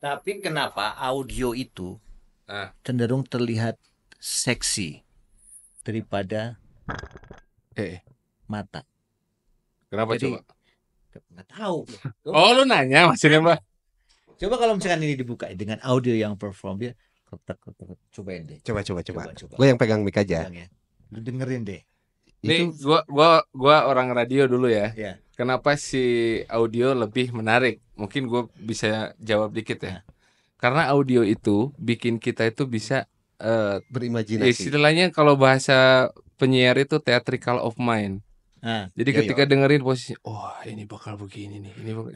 Tapi kenapa audio itu Ah. cenderung terlihat seksi daripada mata? Kenapa Jadi coba? nggak tahu. Oh, lu nanya maksudnya, Mbak? Coba kalau misalkan ini dibuka dengan audio yang perform dia, cobain deh. Coba. Coba. Gue yang pegang mic aja. Pegang ya. Lu dengerin deh. Nih, Itu gua orang radio dulu ya. Ya. Kenapa si audio lebih menarik? Mungkin gue bisa jawab dikit ya. Nah. Karena audio itu bikin kita itu bisa berimajinasi. istilahnya kalau bahasa penyiar itu theatrical of mind. Nah, Jadi ya, ketika dengerin posisi, oh ini bakal begini nih,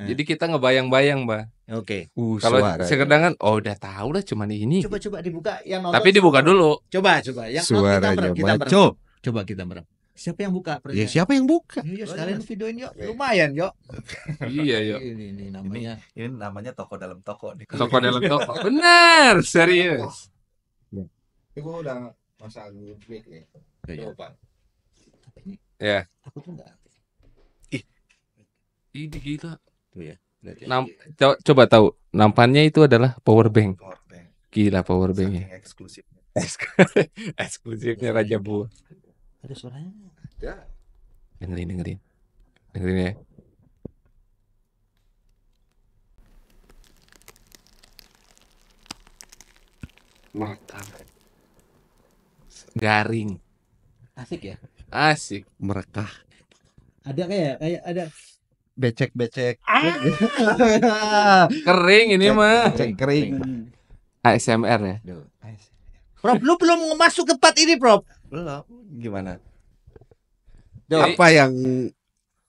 Jadi kita ngebayang-bayang, Mbak. Oke. Kalau suara. sekedar oh udah tahu lah cuman ini. Coba dibuka yang nonton. Tapi dibuka dulu. Coba yang Suaranya kita maco. Coba kita merem. Siapa yang buka? Ya siapa yang buka? Yuk, sekalian videoin yuk. Lumayan yuk. Iya, yuk. Ini namanya. Ini namanya toko dalam toko nih. Toko dalam toko. Benar, serius. Gue udah masang mic nih. Coba. Ya. Aku tuh enggak. Ini gila. Tuh ya. Coba tahu nampannya itu adalah power bank. Gila power banknya. Eksklusifnya. Eksklusifnya Raja Buah. Ada suaranya. Ya. Dengerin ya. Mantap. Garing. Asik ya. Asik. Merekah. Ada kayak ada Becek. Kering ini mah. Becek kering. ASMR ya. Prof, lu belum masuk ke part ini, Prof. Belum. Gimana? Apa yang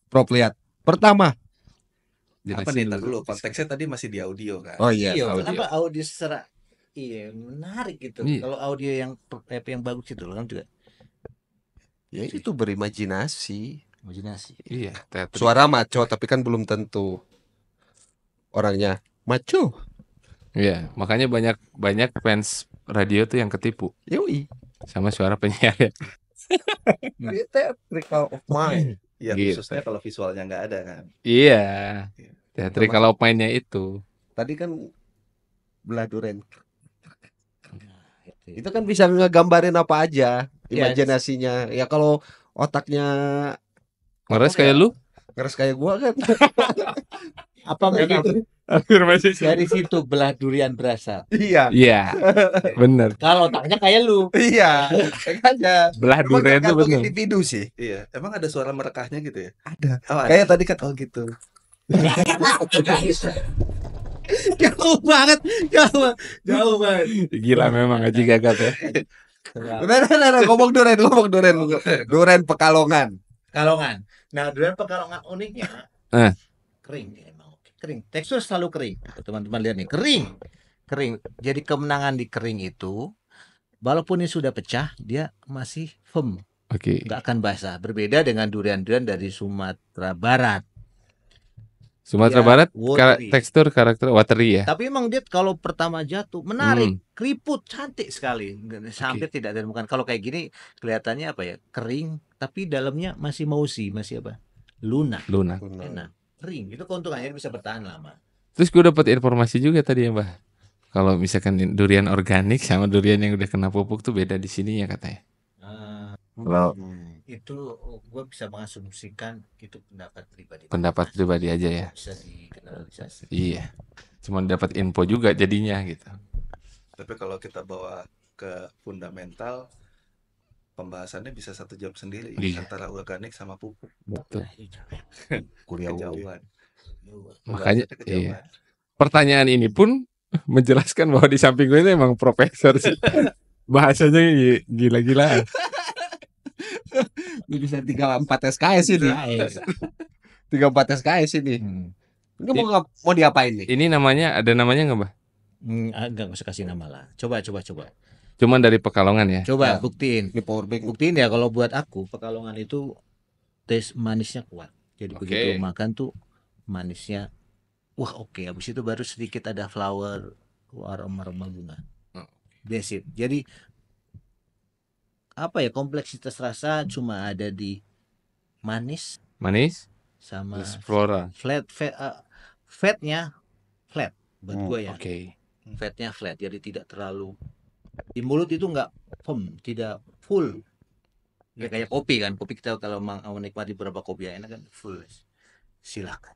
Prof lihat? Pertama. Apa nih? Ntar dulu konteksnya tadi masih di audio kan. Oh iya. Kenapa audio secara menarik gitu. Iya. Kalau audio yang bagus itu kan juga Ya itu berimajinasi. imajinasi. Iya, teatri. Suara maco tapi kan belum tentu orangnya maco. Iya, makanya banyak fans radio tuh yang ketipu Yoi. sama suara penyiar. Ya. Theatrical of mind. Iya, Gitu. khususnya kalau visualnya nggak ada kan. Iya. Teatri kalau mainnya itu. Tadi kan belah duren. Itu kan bisa ngegambarin apa aja imajinasinya. Ya kalau otaknya Ngeres kayak lu? ngeres kayak gua kan. Apa begitu? Afirmasi. Dari situ belah durian berasal. Iya. Iya. Bener. Kalau otaknya kayak lu. Iya. Makanya. Belah Emang durian tuh tergantung bener. individu sih. Iya, emang ada suara merekahnya gitu ya? Ada. Oh, ada. Kayak tadi kan Oh gitu. Jauh banget. Jauh banget. Gila memang Haji Gagat ya. Udah, ngomong duren. Duren Pekalongan. Kalongan. Nah, durian Pekalongan uniknya kering dia emang. Kering. Tekstur selalu kering. Teman-teman lihat nih, kering. Jadi kemenangan di kering itu walaupun ini sudah pecah, dia masih firm. Oke. Nggak akan basah. Berbeda dengan durian-durian dari Sumatera Barat. Sumatera Ya, Barat watery. tekstur karakter watery ya. Tapi emang dia kalau pertama jatuh menarik, keriput, cantik sekali. Hampir tidak ditemukan. Kalau kayak gini kelihatannya apa ya? Kering, tapi dalamnya masih mousy, masih apa? Lunak. Enak. Kering. Itu keuntungannya bisa bertahan lama. Terus gue dapat informasi juga tadi ya, Mbah. Kalau misalkan durian organik sama durian yang udah kena pupuk tuh beda di sini ya katanya. Kalau itu gue bisa mengasumsikan itu pendapat pribadi aja ya. Bisa digeneralisasi. Iya. Cuma dapat info juga jadinya gitu. Tapi kalau kita bawa ke fundamental, pembahasannya bisa 1 jam sendiri antara organik sama pupuk. Betul. Kejauhan. Makanya iya. Pertanyaan ini pun menjelaskan bahwa di samping gue itu emang profesor sih. Bahasanya gila-gilaan. Bisa 3-4 SKS ini. 3-4 SKS ini. Ini mau diapain nih? Ini ada namanya nggak, Mbah? Enggak usah kasih nama lah. Coba. Cuman dari Pekalongan ya. Coba buktiin. Ini power bank. Buktiin ya kalau buat aku Pekalongan itu tes manisnya kuat. Jadi begitu makan tuh manisnya wah oke. Habis itu baru sedikit ada flower aroma bunga. That's it. Jadi apa ya, kompleksitas rasa cuma ada di manis Manis sama flora. fatnya flat. buat gua ya. Oke. Fatnya flat, jadi tidak terlalu di mulut itu nggak firm, tidak full. Ya kayak kopi kan, kopi kita kalau menikmati beberapa kopi yang enak kan full. Silakan.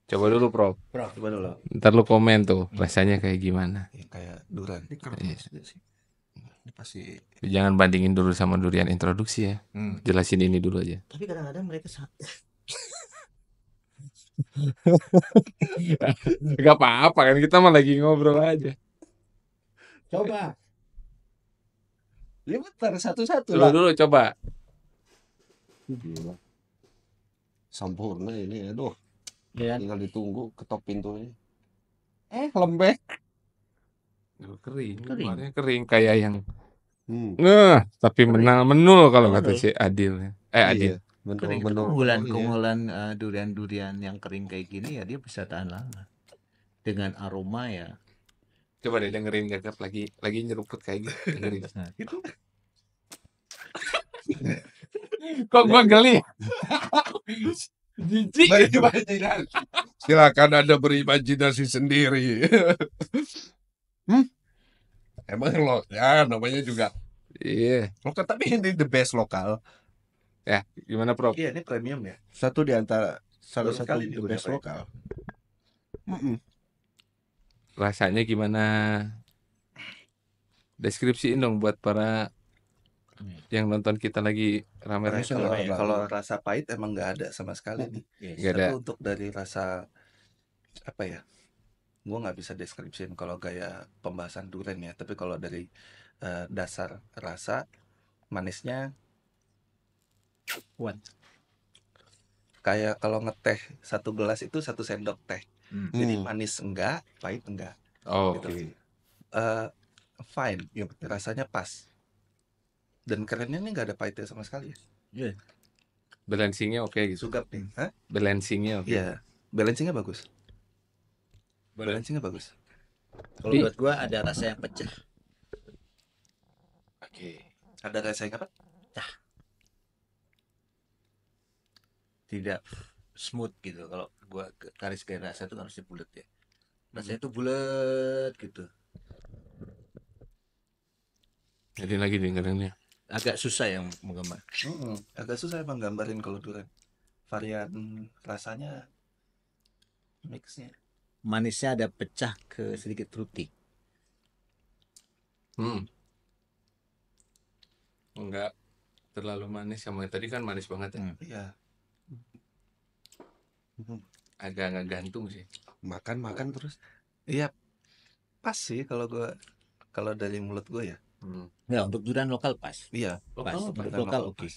Coba dulu, Prof. Coba dulu. Ntar lu komen tuh rasanya kayak gimana. Ya, kayak durian. Ini keren juga sih. Ini pasti. Jangan bandingin dulu sama durian introduksi ya. Jelasin ini dulu aja. Tapi kadang-kadang mereka Gak apa-apa kan, kita mah lagi ngobrol aja. Coba. Ini bentar satu-satu Dulu lah. dulu coba. Sempurna ini, aduh. ya, Tinggal ditunggu ketok pintunya. Lembek. Kering. Kering. Warnanya kering kayak yang tapi Kering. menul kalau kata Menul. si Adil. Adil. kering. Itu keunggulan durian-durian yang kering kayak gini ya dia bisa tahan lama dengan aroma ya. Coba deh dengerin Gagap lagi nyeruput kayak gitu. Dengerin. Kok gua geli? Jijik. Silakan Anda berimajinasi sendiri. Emang lo ya namanya juga Iya. lokal, tapi ini the best lokal. Ya, gimana, Prof? Iya, ini premium ya. Satu di antara salah Baru satu sekali the gue best nyobain. lokal. Rasanya gimana? Deskripsiin dong buat para yang nonton kita lagi rame-rame. Kalau rasa pahit emang nggak ada sama sekali nih. Nggak ada. Tapi untuk dari rasa apa ya? Gua nggak bisa deskripsiin kalau gaya pembahasan durian ya. Tapi kalau dari dasar rasa manisnya Kuat. kayak kalau ngeteh satu gelas itu 1 sendok teh. Jadi manis enggak, pahit enggak. Oh, Gitu. oke. Fine, rasanya pas. Dan kerennya nih nggak ada pahitnya sama sekali. Iya. Balancingnya oke gitu. Sugap nih, hah? Balancingnya oke. Iya, balancingnya bagus. Balancingnya bagus. Kalau buat gua ada rasa yang pecah. Oke. Ada rasa yang apa? Tidak smooth gitu. Kalau gua garis rasa itu harusnya bulat ya. Rasanya itu bulat gitu. Jadi lagi dengerinnya. Agak susah yang menggambar. Agak susah emang gambarin kalau durian. Varian rasanya mixnya. Manisnya ada pecah ke sedikit fruity. Enggak terlalu manis, sama tadi kan manis banget ya. Iya. Agak nggak gantung sih. Makan terus. Iya. Pas sih kalau dari mulut gue ya. Ya untuk durian lokal pas. Iya. Pas. Untuk Durian lokal oke. pas.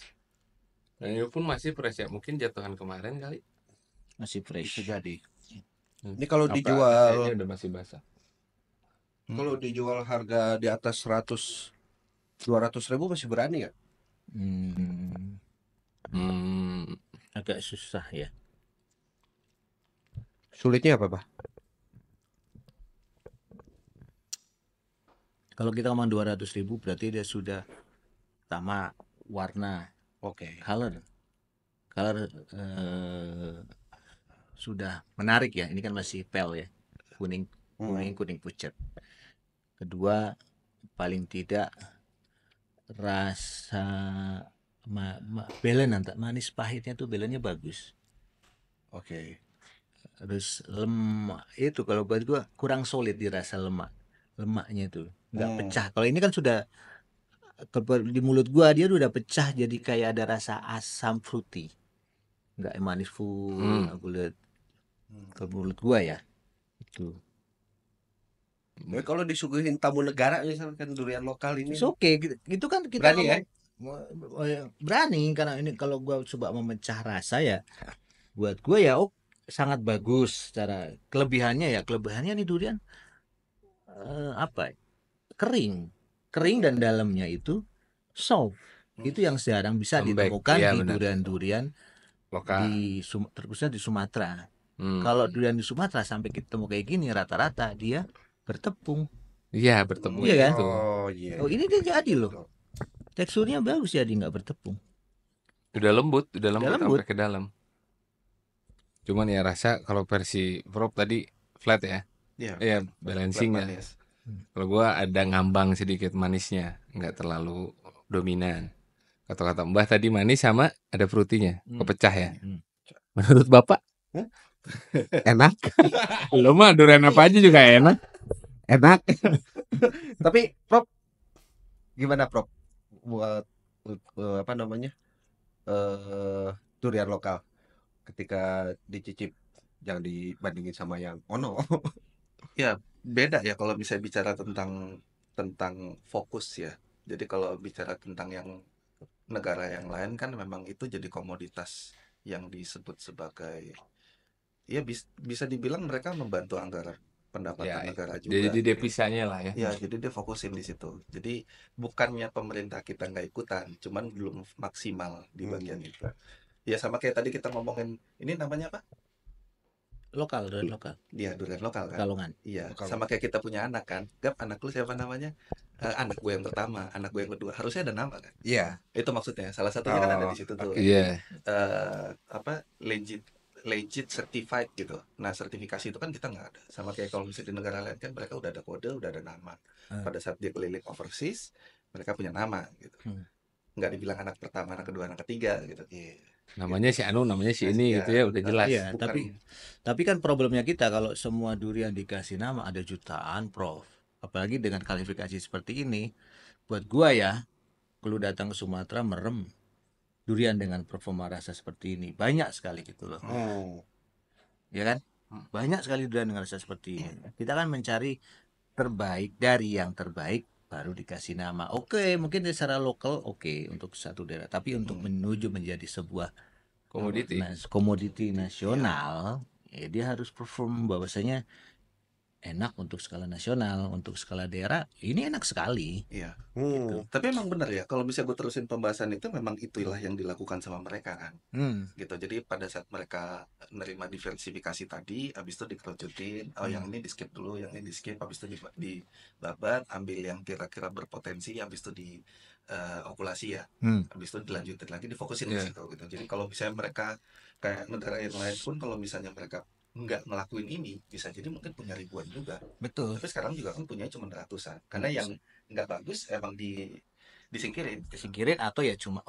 Dan itu pun masih fresh ya. Mungkin jatuhan kemarin kali. Masih fresh. Bisa jadi. Ini kalau Apa, dijual, kayaknya udah masih basah. kalau dijual harga di atas 100-200 ribu masih berani ya? Agak susah ya. Sulitnya apa, Pak? Kalau kita ngomong 200.000 berarti dia sudah pertama warna, Oke. color sudah menarik ya. Ini kan masih pale ya, kuning pucat. Kedua, paling tidak rasa balance manis pahitnya tuh balance-nya bagus. Oke. Terus lemak itu kalau buat gua kurang solid di rasa lemaknya itu nggak pecah. Kalau ini kan sudah di mulut gua dia udah pecah jadi kayak ada rasa asam fruity, nggak manis full. Aku lihat ke mulut gua ya itu. Tapi kalau disuguhin tamu negara misalkan durian lokal ini, Oke, gitu kan kita berani ya? berani karena ini kalau gua coba memecah rasa ya, buat gua ya sangat bagus. Cara kelebihannya nih durian apa? Kering dan dalamnya itu soft. Itu yang jarang bisa ditemukan iya, di benar. durian-durian Lokal. terkhususnya di Sumatera. Kalau durian di Sumatera sampai ketemu kayak gini rata-rata dia bertepung. Iya, bertepung. Iya kan? Itu. iya. Oh ini dia jadi loh. Teksturnya bagus jadi nggak bertepung. Udah lembut sampai ke dalam. Cuman ya rasa kalau versi Prof tadi flat ya. Iya, balancingnya. manis. Kalau gua ada ngambang sedikit manisnya, nggak terlalu dominan. Kata-kata Mbah tadi manis sama ada frutinya, kepecah ya. Menurut Bapak? Enak. Lo mah durian apa aja juga enak. Enak. Tapi Prof, gimana Prof buat apa namanya durian lokal ketika dicicip, jangan dibandingin sama yang ono. Ya beda ya kalau bisa bicara tentang fokus ya. Jadi kalau bicara tentang yang negara yang lain kan memang itu jadi komoditas yang disebut sebagai ya bisa dibilang mereka membantu anggaran pendapatan negara juga. Jadi devisanya lah ya. Ya, jadi dia fokusin di situ. Jadi bukannya pemerintah kita nggak ikutan, cuman belum maksimal di bagian itu. Ya sama kayak tadi kita ngomongin ini namanya apa? Durian lokal. Dia durian lokal kan. Pekalongan. Iya, sama kayak kita punya anak kan. Gap, anak lu siapa namanya? Anak gue yang pertama, anak gue yang kedua. Harusnya ada nama kan? Iya. Itu maksudnya. Salah satunya kan ada di situ tuh. Iya. Apa legit certified gitu. Nah, sertifikasi itu kan kita nggak ada. Sama kayak kalau misalnya di negara lain kan mereka udah ada kode, udah ada nama. Pada saat dia keliling overseas, mereka punya nama gitu. Nggak dibilang anak pertama, anak kedua, anak ketiga gitu. Namanya si Anu, namanya si ini gitu ya, udah jelas. Iya, tapi kan problemnya kita kalau semua durian dikasih nama ada jutaan, Prof. Apalagi dengan kualifikasi seperti ini. Buat gua ya, kalau datang ke Sumatera merem durian dengan performa rasa seperti ini banyak sekali gitu loh. Ya kan? Banyak sekali durian dengan rasa seperti ini. Kita kan mencari terbaik dari yang terbaik baru dikasih nama. Oke, mungkin secara lokal oke untuk satu daerah, tapi untuk menuju menjadi sebuah komoditi nasional, ya dia harus perform bahwasanya enak untuk skala nasional, untuk skala daerah ini enak sekali. Iya. Gitu. Tapi emang benar ya, kalau bisa gue terusin pembahasan itu memang itulah yang dilakukan sama mereka kan. Gitu. Jadi pada saat mereka nerima diversifikasi tadi, habis itu dikerucutin, oh yang ini di skip dulu, yang ini di skip, habis itu dibabat, ambil yang kira-kira berpotensi, habis itu di okulasi ya. Habis itu dilanjutin lagi, difokusin ke situ gitu. Jadi kalau misalnya mereka kayak negara yang lain pun kalau misalnya mereka nggak ngelakuin ini bisa jadi mungkin punya ribuan juga. Betul. Tapi sekarang juga kan punya cuma ratusan karena yang nggak bagus emang disingkirin atau ya cuma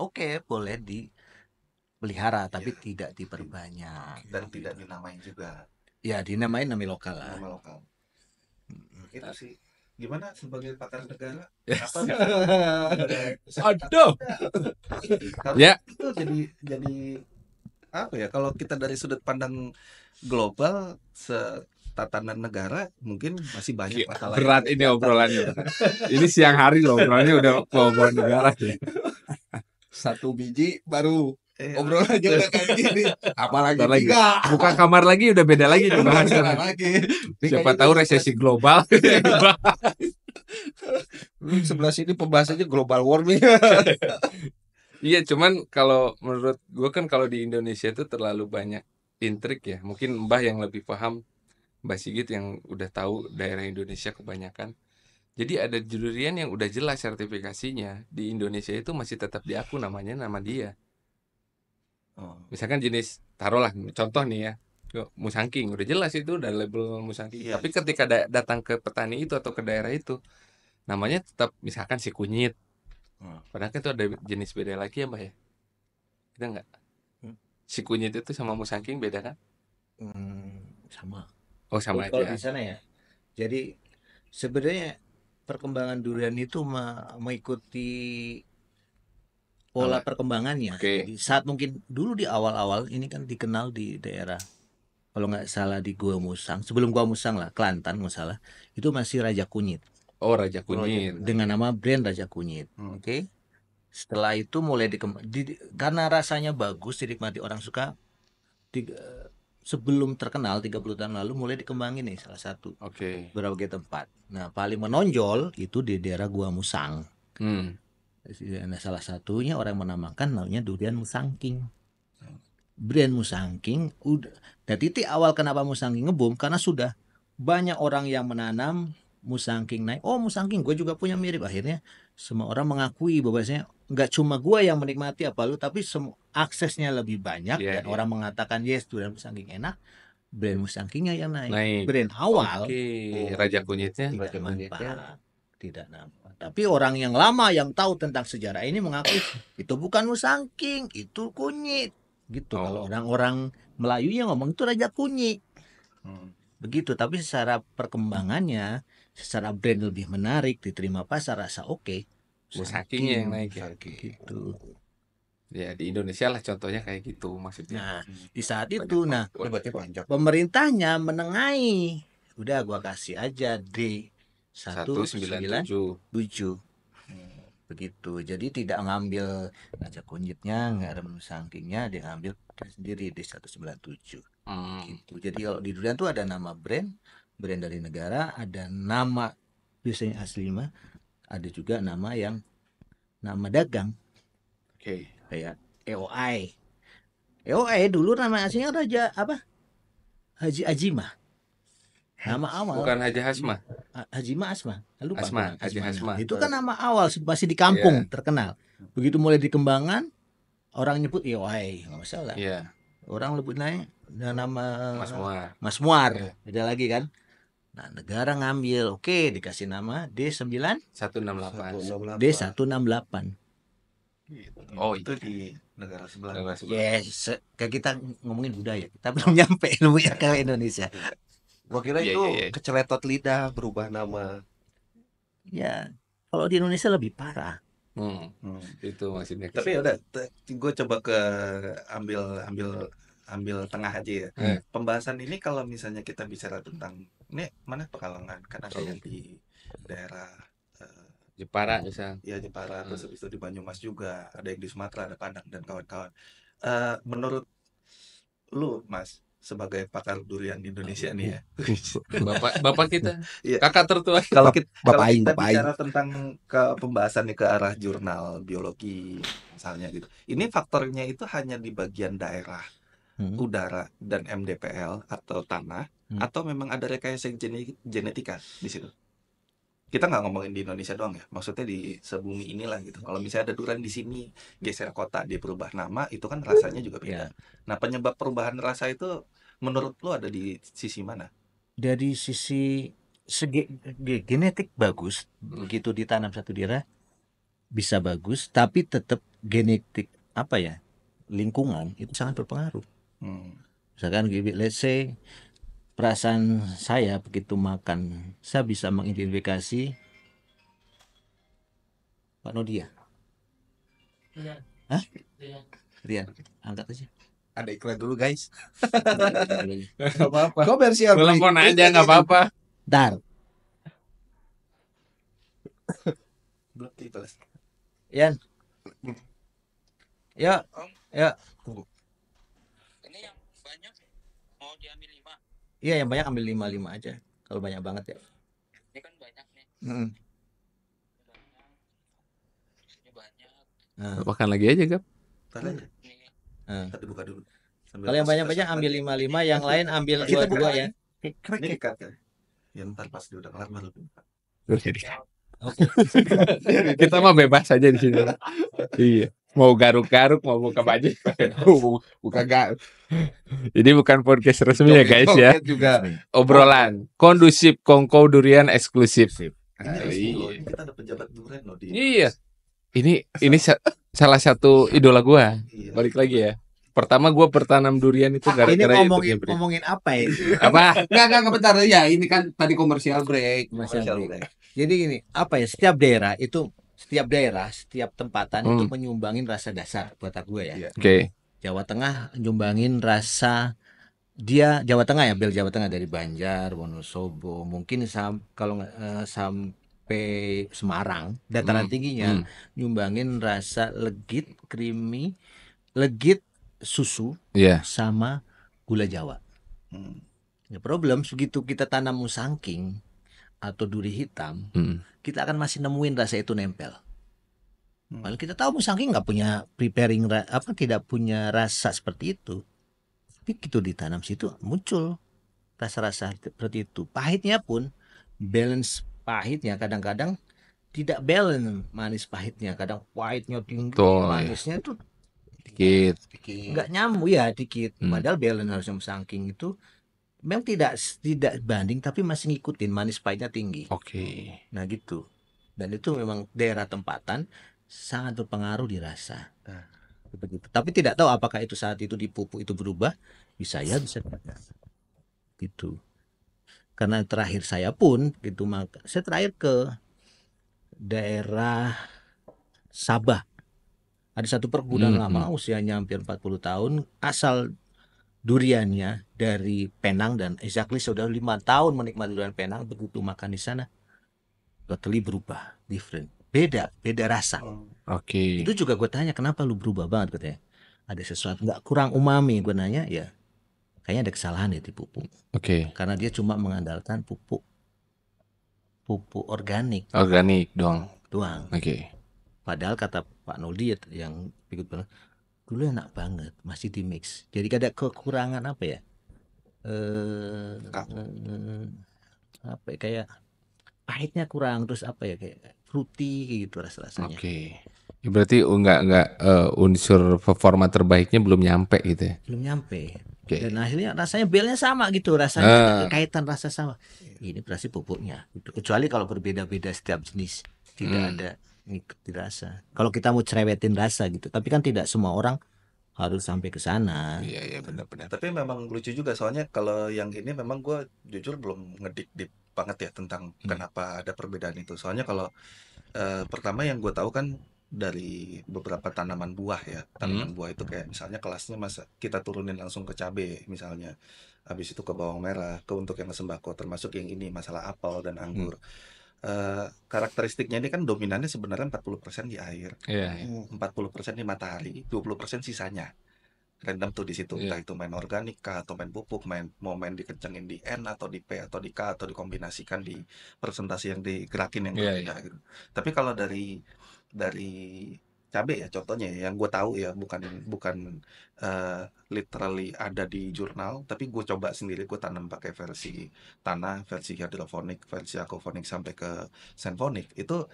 boleh dipelihara tapi tidak diperbanyak dan tidak dinamain juga. Ya dinamain nama lokal lah. Nama lokal. Itu sih. Gimana sebagai pakar negara? Apa? Aduh. Ya. Itu jadi apa ya, kalau kita dari sudut pandang global tatanan negara mungkin masih banyak masalah berat ini obrolannya. Ini siang hari loh obrolannya udah bawa negara ya. Satu biji baru obrolannya udah kayak gini. Apalagi tiga. Buka kamar lagi udah beda lagi pembahasan lagi. Siapa tahu resesi global. Sebelah sini pembahasannya global warming. Iya, cuman kalau menurut gue kan kalau di Indonesia itu terlalu banyak intrik ya. Mungkin Mbah yang lebih paham, Mbah Sigit yang udah tahu daerah Indonesia kebanyakan. Jadi ada durian yang udah jelas sertifikasinya di Indonesia itu masih tetap diaku namanya nama dia. Misalkan jenis, taruhlah contoh nih ya, musangking udah jelas itu udah label musangking. Tapi ketika datang ke petani itu atau ke daerah itu, namanya tetap misalkan si kunyit. Padahal itu ada jenis beda lagi ya Mbak ya? Kita nggak? Si kunyit itu sama musangking beda kan? Sama. Oh sama kalau aja. Di sana ya. Jadi sebenarnya perkembangan durian itu mengikuti pola perkembangannya. Jadi saat mungkin dulu di awal-awal ini kan dikenal di daerah, kalau nggak salah di Gua Musang, sebelum Gua Musang lah, Kelantan nggak salah, itu masih Raja Kunyit. Oh Raja Kunyit. Dengan nama brand Raja Kunyit. Oke. Setelah itu mulai karena rasanya bagus dinikmati orang suka. Sebelum terkenal 30 tahun lalu mulai dikembangin nih salah satu. Berbagai tempat. Nah, paling menonjol itu di daerah Gua Musang. Nah, salah satunya orang menamakan namanya durian Musangking. Brand Musangking udah. Dan titik awal kenapa Musangking ngebum karena sudah banyak orang yang menanam Musangking naik. Oh Musangking, gue juga punya mirip. Akhirnya semua orang mengakui bahwasanya nggak cuma gue yang menikmati apa lu, tapi aksesnya lebih banyak dan orang mengatakan yes durian Musangking enak. brand Musangkingnya yang naik. Naik. Brand awal Raja Kunyitnya tidak nampak, tidak nampak. Tapi orang yang lama yang tahu tentang sejarah ini mengaku itu bukan Musangking, itu kunyit. Gitu. Kalau orang-orang Melayu yang ngomong itu Raja Kunyit. Begitu. Tapi secara perkembangannya, secara brand lebih menarik, diterima pasar, rasa oke. Musangkingnya yang naik ya. Gitu. Ya di Indonesia lah contohnya kayak gitu maksudnya. Nah, di saat itu, nah Berarti panjang. pemerintahnya menengahi, udah gua kasih aja D 197 begitu. Jadi tidak ngambil Raja Kunyitnya, nggak ada menu Sangkingnya, dia ngambil sendiri D197 gitu. Jadi kalau di durian tuh ada nama brand dari negara, ada nama biasanya asli mah, ada juga nama yang nama dagang. Kayak EOI dulu nama aslinya Raja apa? Haji Ajimah. Nama awal. Bukan Haji Hasmah. Hajimah Asmah. Lupa. Haji Hasmah. Itu kan nama awal masih di kampung terkenal. Begitu mulai dikembangkan orang nyebut EOI, nggak masalah. Orang lebih naik nama Mas Muar. Beda lagi kan. Nah, negara ngambil, oke, dikasih nama D168. D168. Oh, itu di negara sebelah. Yes, kayak kita ngomongin budaya, kita belum nyampe ilmunya ke Indonesia. Gua kira itu keceletot lidah berubah nama. Ya, kalau di Indonesia lebih parah. Itu maksudnya. Tapi udah, gue coba ke ambil tengah aja ya. Pembahasan ini kalau misalnya kita bicara tentang ini mana Pekalongan, kan ada yang di daerah Jepara misal. Ya Jepara, terus habis itu di Banyumas juga, ada yang di Sumatera, ada Padang dan kawan-kawan. Menurut lu Mas, sebagai pakar durian Indonesia nih ya, bapak kita, kakak tertua. Kalau kita bicara tentang ke pembahasan ke arah jurnal biologi misalnya gitu, ini faktornya itu hanya di bagian daerah, udara dan MDPL atau tanah, atau memang ada rekayasa genetika di situ? Kita nggak ngomongin di Indonesia doang ya, maksudnya di sebumi inilah gitu. Kalau misalnya ada durian di sini, geser kota, dia berubah nama, itu kan rasanya juga beda. Nah, penyebab perubahan rasa itu menurut lo ada di sisi mana? Dari sisi genetik bagus, begitu ditanam satu daerah bisa bagus, tapi tetap genetik apa ya, lingkungan itu sangat berpengaruh. Misalkan let's say perasaan saya begitu makan, saya bisa mengidentifikasi Pak Nodia. Hah? Rian, angkat aja. Ada iklan dulu guys. Gak apa-apa. Komersial. Telepon aja nggak apa-apa. Dar. Belum dibales. Yan. Ya. Ini yang banyak mau diambil 5. Iya, yang banyak ambil 5 aja. Kalau banyak banget ya. Ini kan banyak nih. Ini banyak. Makan lagi aja, Gap. Tapi buka dulu. Kalau yang banyak ambil 5, yang lain ambil 2 ya. Ini dikat kan? Ya ntar pas dia udah kelar baru buka. Kita mah bebas aja di sini. Iya. Mau garuk-garuk, mau buka baju. Bukan garuk. Jadi bukan podcast resmi ya guys ya. Juga. Obrolan kondusif Kongko Durian eksklusif. Ini kita ada pejabat durian loh di. Iya. Ini salah satu idola gua. Balik lagi ya. Pertama gua bertanam durian itu gara-gara ngomongin apa ya? Apa? Enggak bentar ya. Ini kan tadi komersial break. Jadi gini, apa ya? Setiap daerah, setiap tempatan itu menyumbangin rasa dasar buat gue ya. Oke. Jawa Tengah nyumbangin rasa Jawa Tengah ya, Jawa Tengah dari Banjar, Wonosobo, mungkin kalau sampai Semarang, dataran tingginya nyumbangin rasa legit, creamy, legit susu sama gula Jawa. Ya problem begitu kita tanam musangking atau duri hitam, kita akan masih nemuin rasa itu nempel. Padahal kita tahu musangking nggak punya tidak punya rasa seperti itu. Tapi gitu ditanam situ muncul rasa-rasa seperti itu. Pahitnya pun balance pahitnya kadang-kadang tidak balance manis pahitnya. Kadang pahitnya tinggi, manisnya itu dikit. Nggak nyambung ya dikit. Padahal balance harusnya musangking itu memang tidak banding tapi masih ngikutin, manis pahitnya tinggi. Oke. Nah gitu. Dan itu memang daerah tempatan sangat berpengaruh di rasa. Begitu. Tapi tidak tahu apakah itu saat itu di pupuk itu berubah, bisa ya bisa tidak. Gitu. Karena terakhir saya pun gitu, maka saya terakhir ke daerah Sabah. Ada satu perkebunan lama, usianya hampir 40 tahun, asal duriannya dari Penang, dan exactly sudah 5 tahun menikmati durian Penang. Begitu makan di sana, totally berubah, different, beda rasa. Oke. Itu juga gue tanya, kenapa lu berubah banget, katanya ada sesuatu, nggak kurang umami. Gue nanya, ya kayaknya ada kesalahan ya di pupuk. Oke. Karena dia cuma mengandalkan pupuk organik doang. Oke. Padahal kata Pak Noldi yang ikut bilang, dulu enak banget, masih di mix. Jadi ada kekurangan apa ya? Apa ya, kayak pahitnya kurang, terus apa ya, kayak fruity kayak gitu rasanya. Oke. Ya, berarti enggak unsur performa terbaiknya belum nyampe gitu ya. Belum nyampe. Oke. Dan akhirnya rasanya belnya sama gitu, rasanya ada kaitan rasa sama. Ini berarti pupuknya. Gitu. Kecuali kalau berbeda-beda setiap jenis, tidak ada ngikuti rasa. Kalau kita mau cerewetin rasa gitu, tapi kan tidak semua orang harus sampai ke sana. Iya benar-benar. Tapi memang lucu juga, soalnya kalau yang ini memang gue jujur belum ngedik deep banget ya tentang kenapa ada perbedaan itu. Soalnya kalau pertama yang gue tahu kan dari beberapa tanaman buah ya. Tanaman buah itu kayak misalnya kelasnya masa kita turunin langsung ke cabai misalnya. Habis itu ke bawang merah, ke untuk yang sembako, termasuk yang ini masalah apel dan anggur. Karakteristiknya ini kan dominannya sebenarnya 40% di air, 40% di matahari, 20% sisanya random tuh di situ. Entah itu main organik kah, atau main pupuk, mau main dikencengin di N atau di P atau di K, atau dikombinasikan di presentasi yang digerakin yang berbeda gitu. Tapi kalau dari cabai ya contohnya ya, yang gue tahu ya, bukan literally ada di jurnal, tapi gue coba sendiri, gue tanam pakai versi tanah, versi hidroponik, versi aquaponik sampai ke senfonik. Itu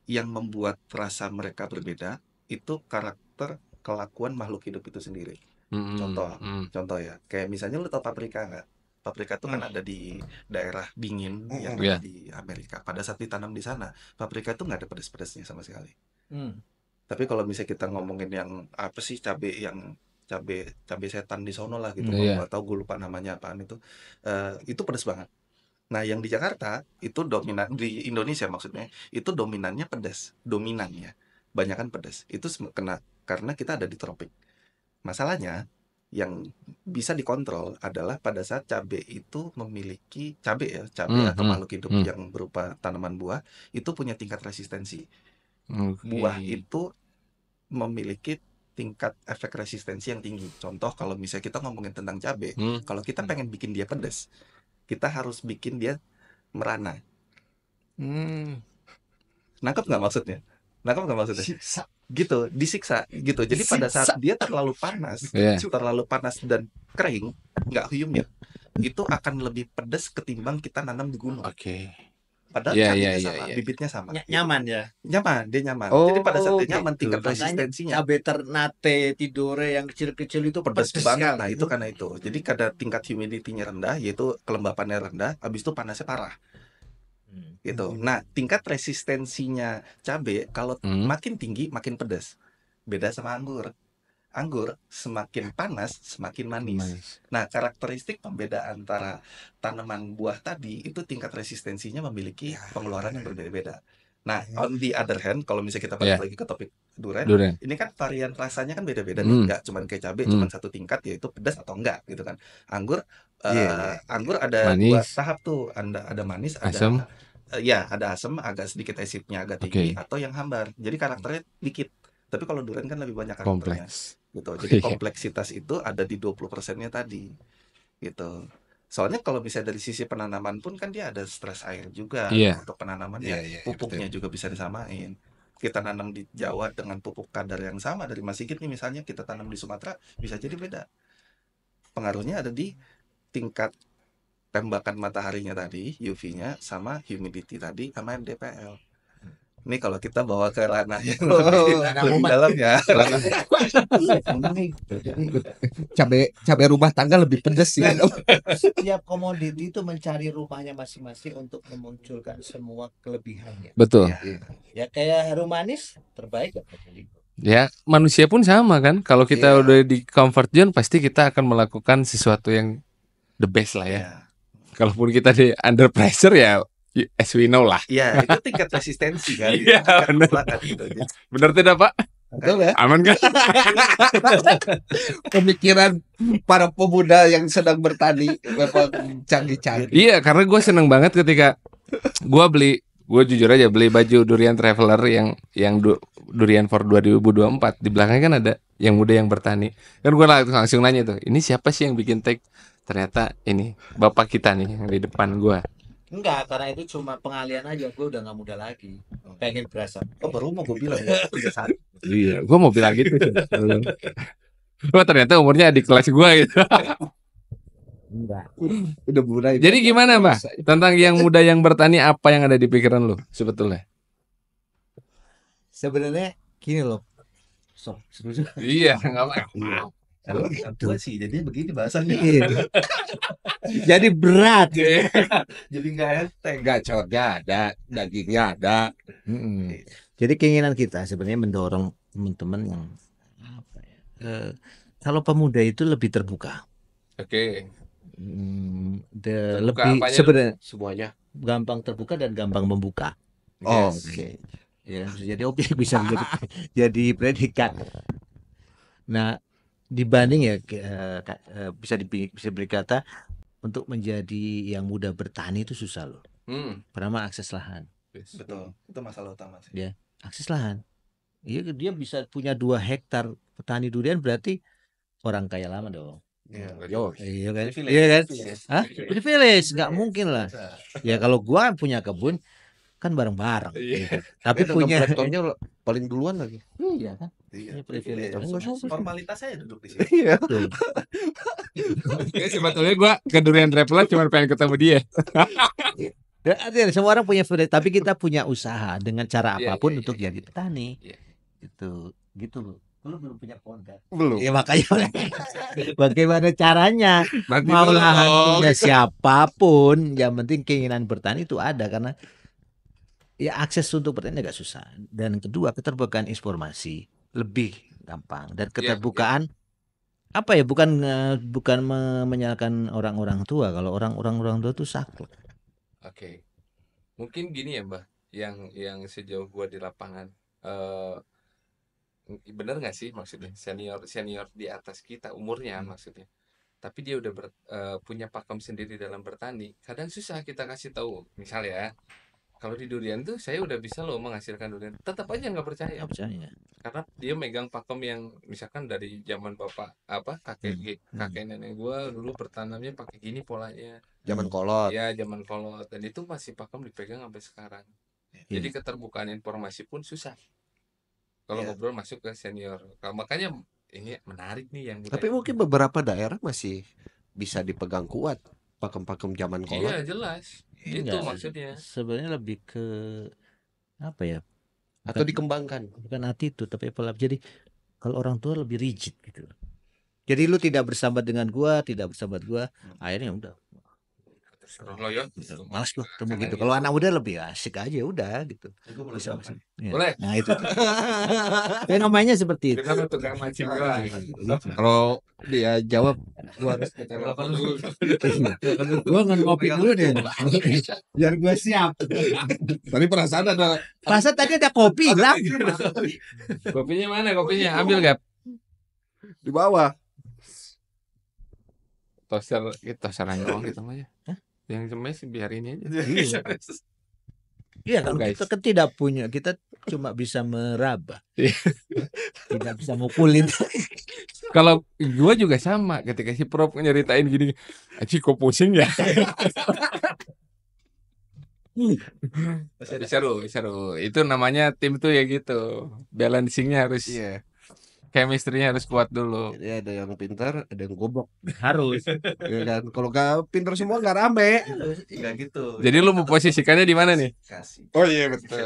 yang membuat rasa mereka berbeda itu karakter kelakuan makhluk hidup itu sendiri. Contoh ya, kayak misalnya lu tau paprika nggak? Paprika itu kan ada di daerah dingin yang ada di Amerika. Pada saat ditanam di sana, paprika itu nggak ada pedas-pedasnya sama sekali. Tapi kalau misalnya kita ngomongin yang apa sih, cabai setan di sono lah gitu, kalau nggak tahu, gue lupa namanya apaan itu pedas banget. Nah, yang di Jakarta itu dominan, di Indonesia maksudnya, itu dominannya pedas, dominannya banyakan pedas. Itu karena kita ada di tropik. Masalahnya yang bisa dikontrol adalah pada saat cabai itu memiliki cabai atau makhluk hidup yang berupa tanaman buah itu punya tingkat resistensi. Buah itu memiliki tingkat efek resistensi yang tinggi. Contoh kalau misalnya kita ngomongin tentang cabai, kalau kita pengen bikin dia pedas, kita harus bikin dia merana. Nangkep nggak maksudnya? Gitu, disiksa gitu. Jadi pada saat dia terlalu panas dan kering, nggak humid, itu akan lebih pedas ketimbang kita nanam di gunung. Padahal cabainya sama, bibitnya sama. Nyaman ya. Dia nyaman. Jadi pada saat dia nyaman, tingkat resistensinya. Cabai Ternate, Tidore yang kecil-kecil itu pedas banget. Nah, itu karena itu. Jadi kada tingkat humidity-nya rendah, yaitu kelembapannya rendah, habis itu panasnya parah. Gitu. Nah, tingkat resistensinya cabai kalau makin tinggi makin pedas. Beda sama anggur. Anggur semakin panas semakin manis. Nah, karakteristik pembeda antara tanaman buah tadi itu tingkat resistensinya memiliki pengeluaran yang berbeda-beda. Nah, on the other hand, kalau misalnya kita balik lagi ke topik durian, ini kan varian rasanya kan beda-beda nih. Enggak cuman kayak cabai, cuman satu tingkat, yaitu pedas atau enggak gitu kan. Anggur ada dua tahap tuh. Ada manis, asam. Ada asam, agak sedikit asidnya agak tinggi, atau yang hambar. Jadi karakternya dikit. Tapi kalau durian kan lebih banyak karakternya. Gitu. Jadi kompleksitas itu ada di 20%-nya tadi. Gitu. Soalnya kalau misalnya dari sisi penanaman pun kan dia ada stres air juga untuk penanamannya. Pupuknya juga bisa disamain. Kita nanam di Jawa dengan pupuk kadar yang sama dari Mas Sigit nih misalnya, kita tanam di Sumatera bisa jadi beda. Pengaruhnya ada di tingkat tembakan mataharinya tadi, UV-nya, sama humidity tadi, sama MDPL. Ini kalau kita bawa ke ranah yang lebih dalam ya. Cabai rumah tangga lebih pedas ya. Setiap komoditi itu mencari rumahnya masing-masing untuk memunculkan semua kelebihannya. Betul. Ya kayak harum manis terbaik gak? Ya, manusia pun sama kan. Kalau kita udah di comfort zone, pasti kita akan melakukan sesuatu yang the best lah ya. Kalaupun kita di under pressure ya, as we know lah. Iya, itu tingkat resistensi kan. Iya, benar. Benar tidak, Pak? Betul ya. Aman kan? Pemikiran para pemuda yang sedang bertani memang canggih-canggih. Iya, karena gue seneng banget ketika gue jujur aja beli baju Durian Traveler yang Durian for 2024. Di belakangnya kan ada yang muda yang bertani. Kan gue langsung nanya tuh, ini siapa sih yang bikin tag? Ternyata ini bapak kita nih yang di depan gue. Enggak, karena itu cuma pengalian aja. Gue udah gak muda lagi. Pengen berasa. Oh baru mau gue bilang Iya, gue mau bilang gitu. Gue ternyata umurnya adik kelas gue gitu. Enggak. Udah mulai. Jadi gimana, Mbak? Tentang yang muda yang bertani, apa yang ada di pikiran lu sebetulnya? Sebenarnya gini loh. Iya, nggak apa-apa. Kalau tua sih, jadi begini bahasannya. Jadi berat. Jadi nggak enteng. Enggak, cornya ada, dagingnya ada. Jadi keinginan kita sebenarnya mendorong teman-teman yang apa ya? Kalau pemuda itu lebih terbuka. Oke. Lebih sebenarnya Semuanya. gampang terbuka dan gampang membuka. Oh, Oke. Ya, bisa jadi objek, bisa jadi predikat. Nah, dibanding ya bisa beri kata untuk menjadi yang muda bertani itu susah loh. Pertama akses lahan. Betul, itu masalah utama sih. Ya, akses lahan. Iya, dia bisa punya 2 hektar petani durian berarti orang kaya lama dong. Iya kan? Iya kan? Hah? Privilege, nggak mungkin lah. Ya kalau gua punya kebun kan bareng-bareng. Gitu. Tapi punya paling duluan lagi. Iya kan? Iya, Privilege. Formalitas saya duduk di sini. Iya. Sebetulnya gue ke Durian Traveler cuma pengen ketemu dia. Semua orang punya privilege, tapi kita punya usaha dengan cara apapun untuk jadi petani. Gitu. Lu belum punya pohon kan? Belum. Ya makanya bagaimana caranya? Mau lahan punya siapapun, yang penting keinginan bertani itu ada karena ya akses untuk bertani agak susah. Dan kedua, keterbukaan informasi lebih gampang dan keterbukaan apa ya? Bukan menyalahkan orang-orang tua. Kalau orang tua itu saklek. Oke. Mungkin gini ya, Mbah, yang sejauh gua di lapangan bener nggak sih maksudnya senior di atas kita umurnya maksudnya, tapi dia udah punya pakem sendiri dalam bertani. Kadang susah kita kasih tahu, misalnya ya, kalau di durian tuh saya udah bisa loh menghasilkan durian, tetap aja nggak percaya. Karena dia megang pakem yang misalkan dari zaman bapak kakek nenek gua dulu bertanamnya pakai gini polanya. Zaman kolot. Ya zaman kolot, dan itu masih pakem dipegang sampai sekarang. Jadi keterbukaan informasi pun susah kalau ngobrol masuk ke senior. Makanya ini menarik nih yang. Tapi mungkin beberapa daerah masih bisa dipegang kuat pakem-pakem zaman kolot. Iya jelas. Itu maksudnya. Sebenarnya lebih ke apa ya? Atau dikembangkan. Bukan attitude tapi pola. Jadi kalau orang tua lebih rigid gitu. Jadi lu tidak bersahabat dengan gua, akhirnya udah. Malas gua ketemu gitu. Kalau anak muda lebih asik aja udah gitu. Boleh. Nah itu. Fenomenya seperti itu. Kalau dia jawab gua harus gua ngopi dulu deh. Biar gua siap. Tadi perasaan tadi ada kopi lah. Kopinya mana? Kopinya ambil gak? Di bawah. Tosteran doang gitu aja. Yang cemes biar ini aja. Iya, kalau kita kan tidak punya, kita cuma bisa meraba, tidak bisa mukulin. Kalau gue juga sama, ketika si Prof nyeritain gini, aci kok pusing ya. Seru. Itu namanya tim tuh ya gitu, balancingnya harus chemistry-nya harus kuat dulu. Jadi ada yang pintar, ada yang goblok. Harus. Ya kan? Kalau nggak pintar semua nggak rame. Enggak gitu. Jadi lu mau posisikannya di mana nih? Kasih. Oh iya betul.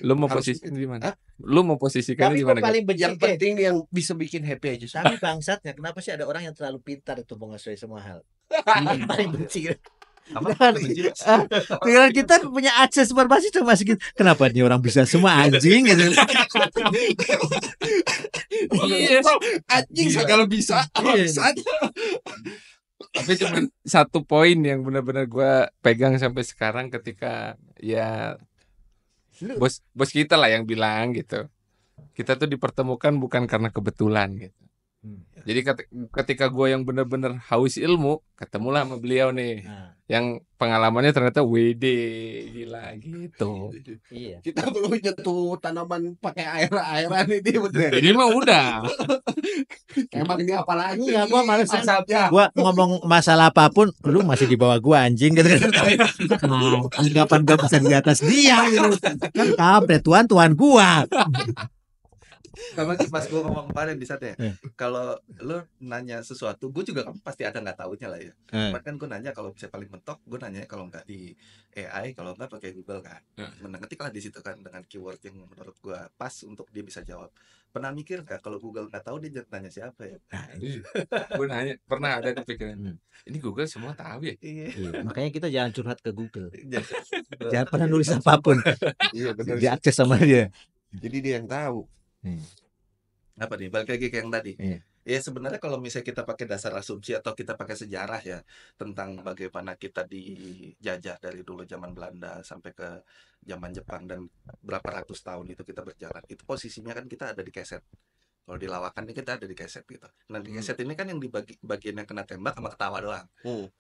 Lu mau Harus- posisikan di mana? Hah? Lu mau posisikannya Tapi di gue mana? paling benci Yang penting yang bisa bikin happy aja. tapi bangsatnya kenapa sih ada orang yang terlalu pintar untuk menguasai semua hal? Yang paling benci. Apa? Kan, Benci. tinggal kita punya akses informasi cuma segitu. Kenapa nih orang bisa semua anjing gitu? Iya. Anjing segala bisa. Bangsat. Tapi cuma satu poin yang benar-benar gue pegang sampai sekarang ketika ya bos kita lah yang bilang gitu. Kita tuh dipertemukan bukan karena kebetulan gitu. Jadi ketika gue yang benar-benar haus ilmu, ketemulah sama beliau nih. Nah, Yang pengalamannya ternyata WD gila gitu. iya. Kita belum nyentuh tanaman pakai air-airan ini bener. Ini mah udah. Emang ini apa lagi? Enggak, gua males. Asapnya. Gua ngomong masalah apapun, lu masih di bawah gua anjing gitu kan. Anggapan gua bisa di atas dia gitu. Kan kampret tuan gua. Sama pas gue ngomong kemarin di saatnya, kalau lu nanya sesuatu, gue juga kan pasti ada nggak taunya lah ya. Cuman kan gue nanya kalau bisa paling mentok, gue nanya kalau nggak di AI, kalau nggak pakai Google kan. Mengetiklah di situ kan dengan keyword yang menurut gue pas untuk dia bisa jawab. Pernah mikir nggak kalau Google nggak tahu dia nanya siapa ya? Gue nanya, pernah ada di pikiran. Ini Google semua tahu ya? Iya, makanya kita jangan curhat ke Google. Jangan pernah nulis apapun. Iya benar. Diakses sama dia. Jadi dia yang tahu. Apa nih, balik lagi ke yang tadi. Iya. Ya sebenarnya kalau misalnya kita pakai dasar asumsi atau kita pakai sejarah ya tentang bagaimana kita dijajah dari dulu zaman Belanda sampai ke zaman Jepang dan berapa ratus tahun itu kita berjalan, itu posisinya kan kita ada di keset. Kalau di lawakan ini kita ada di keset gitu. Nah di keset ini kan yang di bagian yang kena tembak sama ketawa doang,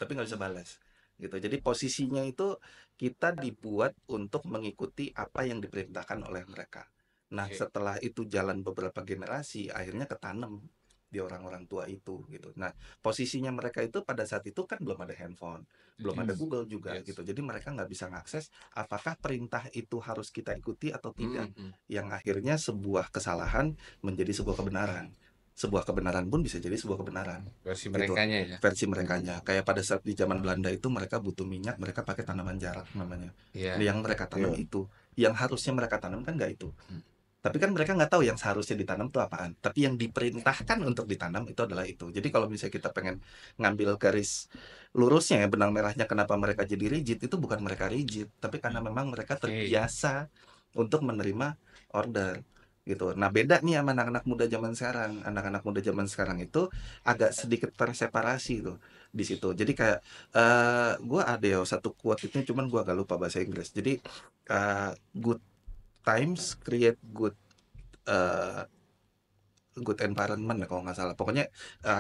tapi nggak bisa balas gitu. Jadi posisinya itu kita dibuat untuk mengikuti apa yang diperintahkan oleh mereka. Nah setelah itu jalan beberapa generasi, akhirnya ketanam di orang-orang tua itu gitu. Nah posisinya mereka itu pada saat itu kan belum ada handphone, belum ada Google juga gitu. Jadi mereka nggak bisa mengakses apakah perintah itu harus kita ikuti atau tidak. Yang akhirnya sebuah kesalahan menjadi sebuah kebenaran. Sebuah kebenaran pun bisa jadi sebuah kebenaran. Versi Gitu. merekanya ya. Versi merekanya. Kayak pada saat di zaman Belanda itu mereka butuh minyak, mereka pakai tanaman jarak namanya. Yang mereka tanam itu, yang harusnya mereka tanam kan nggak itu. Tapi kan mereka nggak tahu yang seharusnya ditanam itu apaan. Tapi yang diperintahkan untuk ditanam itu adalah itu. Jadi kalau misalnya kita pengen ngambil garis lurusnya ya, benang merahnya kenapa mereka jadi rigid, itu bukan mereka rigid, tapi karena memang mereka terbiasa untuk menerima order gitu. Nah beda nih sama anak-anak muda zaman sekarang. Anak-anak muda zaman sekarang itu agak sedikit terseparasi tuh di situ. Jadi kayak gue ada ya satu quote itu, cuman gue agak lupa bahasa Inggris. Jadi good times create good environment kalau nggak salah. Pokoknya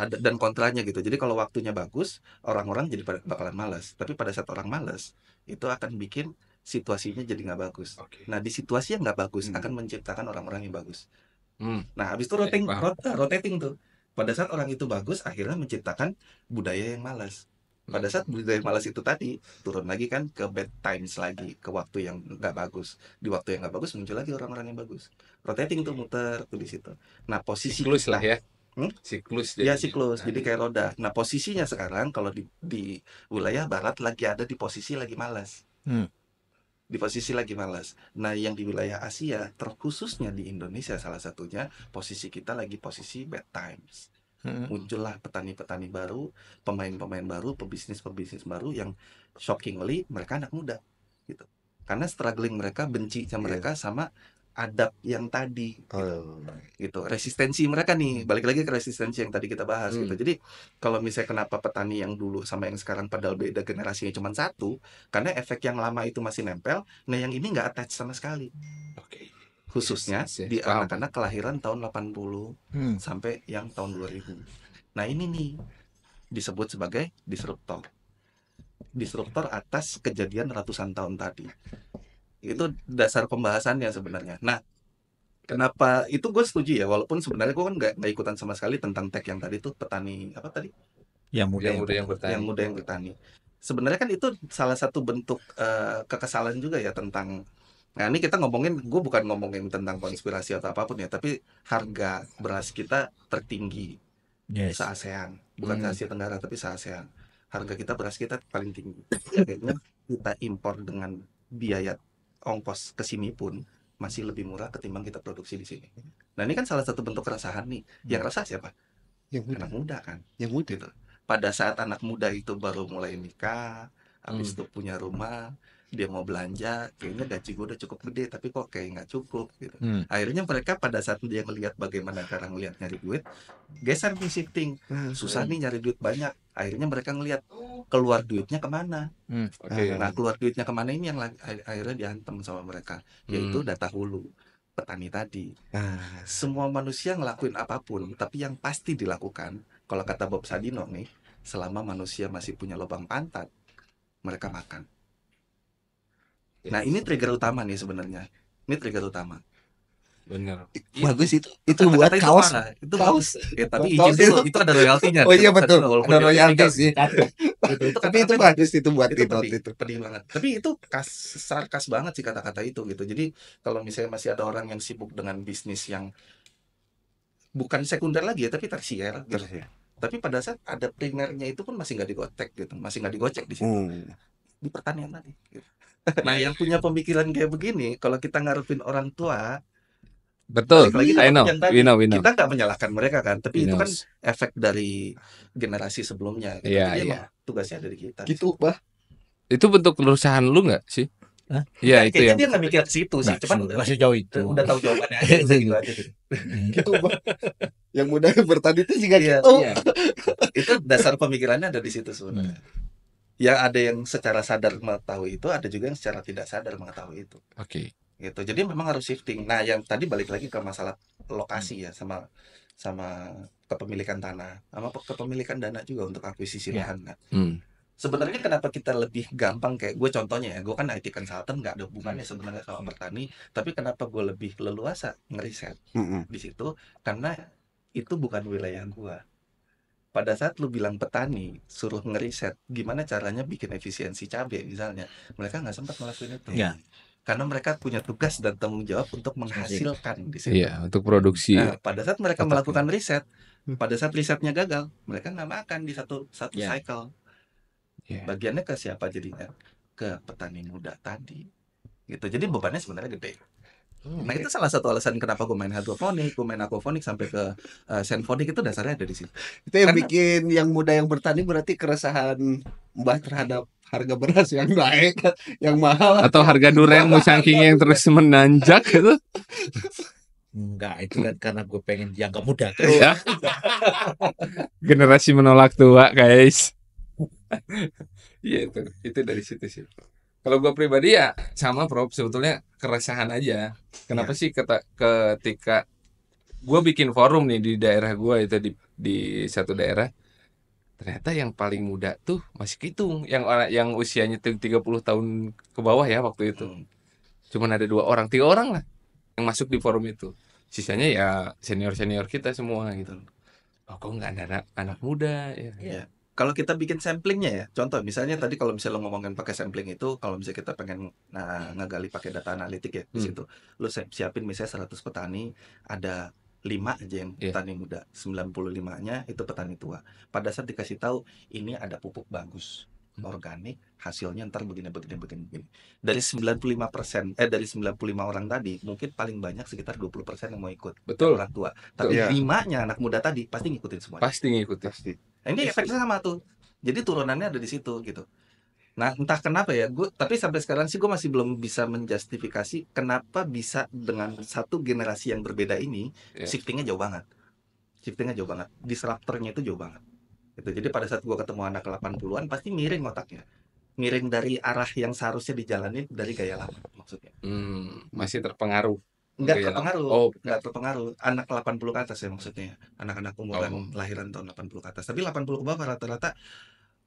dan kontranya gitu. Jadi kalau waktunya bagus, orang-orang jadi bakalan malas. Tapi pada saat orang malas, itu akan bikin situasinya jadi nggak bagus. Nah di situasi yang nggak bagus akan menciptakan orang-orang yang bagus. Nah habis itu rotating tuh. Pada saat orang itu bagus, akhirnya menciptakan budaya yang malas. Pada saat budaya malas itu tadi turun lagi kan ke bad times lagi, ke waktu yang nggak bagus. Di waktu yang nggak bagus muncul lagi orang-orang yang bagus. Rotating tuh, muter tuh di situ. Nah posisi siklus kita, lah ya. Siklus. Ya siklus. Jadi kayak roda. Nah posisinya sekarang kalau di wilayah barat lagi ada di posisi lagi malas. Di posisi lagi malas. Nah yang di wilayah Asia, terkhususnya di Indonesia salah satunya, posisi kita lagi posisi bad times. Muncullah petani-petani baru, pemain-pemain baru, pebisnis-pebisnis baru yang shockingly mereka anak muda gitu. Karena struggling mereka, benci sama mereka sama adab yang tadi gitu. Resistensi mereka nih, balik lagi ke resistensi yang tadi kita bahas gitu. Jadi kalau misalnya kenapa petani yang dulu sama yang sekarang padahal beda generasinya cuma satu, karena efek yang lama itu masih nempel, nah yang ini nggak attach sama sekali. Khususnya di anak-anak kelahiran tahun 80 sampai yang tahun 2000. Nah ini nih disebut sebagai disruptor. Disruptor atas kejadian ratusan tahun tadi. Itu dasar pembahasannya sebenarnya. Nah kenapa itu gue setuju ya, walaupun sebenarnya gue kan nggak ikutan sama sekali tentang tag yang tadi tuh petani apa tadi? Yang muda yang bertani. Sebenarnya kan itu salah satu bentuk kekesalan juga ya tentang Nah ini kita ngomongin, gue bukan ngomongin tentang konspirasi atau apapun ya, tapi harga beras kita tertinggi se-ASEAN, bukan se-Asia Tenggara tapi se-ASEAN. Harga kita beras kita paling tinggi. Kayaknya kita impor dengan biaya ongkos ke sini pun masih lebih murah ketimbang kita produksi di sini. Nah ini kan salah satu bentuk keresahan nih. Yang resah siapa? Anak muda kan. Yang muda itu. Pada saat anak muda itu baru mulai nikah, habis itu punya rumah, dia mau belanja, kayaknya gaji gue udah cukup gede, tapi kok kayak nggak cukup gitu. Akhirnya mereka pada saat dia ngelihat bagaimana cara ngelihat nyari duit, geser nih shifting, susah nih nyari duit banyak. Akhirnya mereka ngelihat keluar duitnya kemana. Nah keluar duitnya kemana ini yang akhirnya dihantam sama mereka, yaitu data hulu petani tadi. Semua manusia ngelakuin apapun, tapi yang pasti dilakukan, kalau kata Bob Sadino nih, selama manusia masih punya lubang pantat, mereka makan. Nah ini trigger utama nih sebenarnya. Ini trigger utama. Bener. Bagus itu buat kaos. Itu kaos. Ya, tapi izin dulu, itu ada royaltinya. Oh iya betul. Ada royalti sih. Tapi itu bagus itu buat itu. Pedih banget. Tapi itu sarkas banget sih kata-kata itu gitu. Jadi kalau misalnya masih ada orang yang sibuk dengan bisnis yang bukan sekunder lagi ya, tapi tersier gitu. Tapi pada saat ada primernya itu pun masih nggak digocek gitu, masih nggak digocek di situ. Di pertanian tadi. Gitu. Nah yang punya pemikiran kayak begini, kalau kita ngarepin orang tua, betul, I know, we know. Kita nggak menyalahkan mereka kan, tapi itu kan efek dari generasi sebelumnya. Gitu. Jadi emang tugasnya dari kita. Gitu, Bah. Itu bentuk keresahan lu nggak sih? Iya itu ya. Dia nggak mikir ke situ sih, cuman masih jauh itu. Udah tahu jawabannya aja, gitu aja. Gitu, Bah. Yang muda bertani itu juga gitu. Iya. Itu dasar pemikirannya ada di situ sebenarnya. Ya ada yang secara sadar mengetahui itu, ada juga yang secara tidak sadar mengetahui itu. Oke. Gitu. Jadi memang harus shifting. Nah, yang tadi balik lagi ke masalah lokasi ya, sama kepemilikan tanah, sama kepemilikan dana juga untuk akuisisi lahan. Nah. Sebenarnya kenapa kita lebih gampang, kayak gue contohnya ya, gue kan IT consultant, nggak ada hubungannya sebenarnya sama petani, tapi kenapa gue lebih leluasa ngeriset di situ, karena itu bukan wilayah gue. Pada saat lu bilang petani, suruh ngeriset gimana caranya bikin efisiensi cabai misalnya, mereka nggak sempat ngelakuin itu. Karena mereka punya tugas dan tanggung jawab untuk menghasilkan di situ. Iya, untuk produksi. Nah, pada saat mereka melakukan riset, pada saat risetnya gagal, mereka nggak makan di satu cycle. Bagiannya ke siapa jadinya? Ke petani muda tadi. Gitu. Jadi bebannya sebenarnya gede. Nah itu salah satu alasan kenapa gue main hidroponik, gue main aquaponik sampai ke senfonik, itu dasarnya dari situ. Itu yang bikin yang muda yang bertani berarti keresahan Mbah terhadap harga beras yang naik, yang mahal, atau harga durian musangking yang terus menanjak gitu. Enggak, itu kan karena gue pengen dianggap muda. Ya. Generasi menolak tua, guys. Iya itu dari situ sih. Kalau gue pribadi ya sama Prof, sebetulnya keresahan aja. Kenapa sih ketika gue bikin forum nih di daerah gue itu di satu daerah, ternyata yang paling muda tuh masih hitung, yang usianya 30 tahun ke bawah ya waktu itu. Cuman ada 3 orang lah yang masuk di forum itu. Sisanya ya senior kita semua gitu. Oh kok nggak ada anak muda ya. Kalau kita bikin samplingnya ya, contoh misalnya tadi kalau misalnya lo ngomongin pakai sampling itu, kalau misalnya kita pengen ngegali pakai data analitik ya di situ, lo siapin misalnya 100 petani, ada 5 aja yang petani muda, 95-nya itu petani tua. Pada saat dikasih tahu ini ada pupuk bagus, organik, hasilnya ntar begini. Dari 95%, dari 95 orang tadi, mungkin paling banyak sekitar 20% yang mau ikut. Betul. Orang tua. Tapi 5-nya anak muda tadi pasti ngikutin semua. Pasti ngikutin. Nah, ini efeknya sama tuh. Jadi turunannya ada di situ gitu. Nah, entah kenapa ya, tapi sampai sekarang sih gue masih belum bisa menjustifikasi kenapa bisa dengan satu generasi yang berbeda ini shiftingnya jauh banget. Disruptornya itu jauh banget. Gitu. Jadi pada saat gue ketemu anak 80-an pasti miring otaknya. Miring dari arah yang seharusnya dijalanin dari gaya lama maksudnya. Masih terpengaruh. Enggak terpengaruh. Anak 80 ke atas ya maksudnya. Anak-anak umuran lahiran tahun 80 ke atas. Tapi 80 ke bawah rata-rata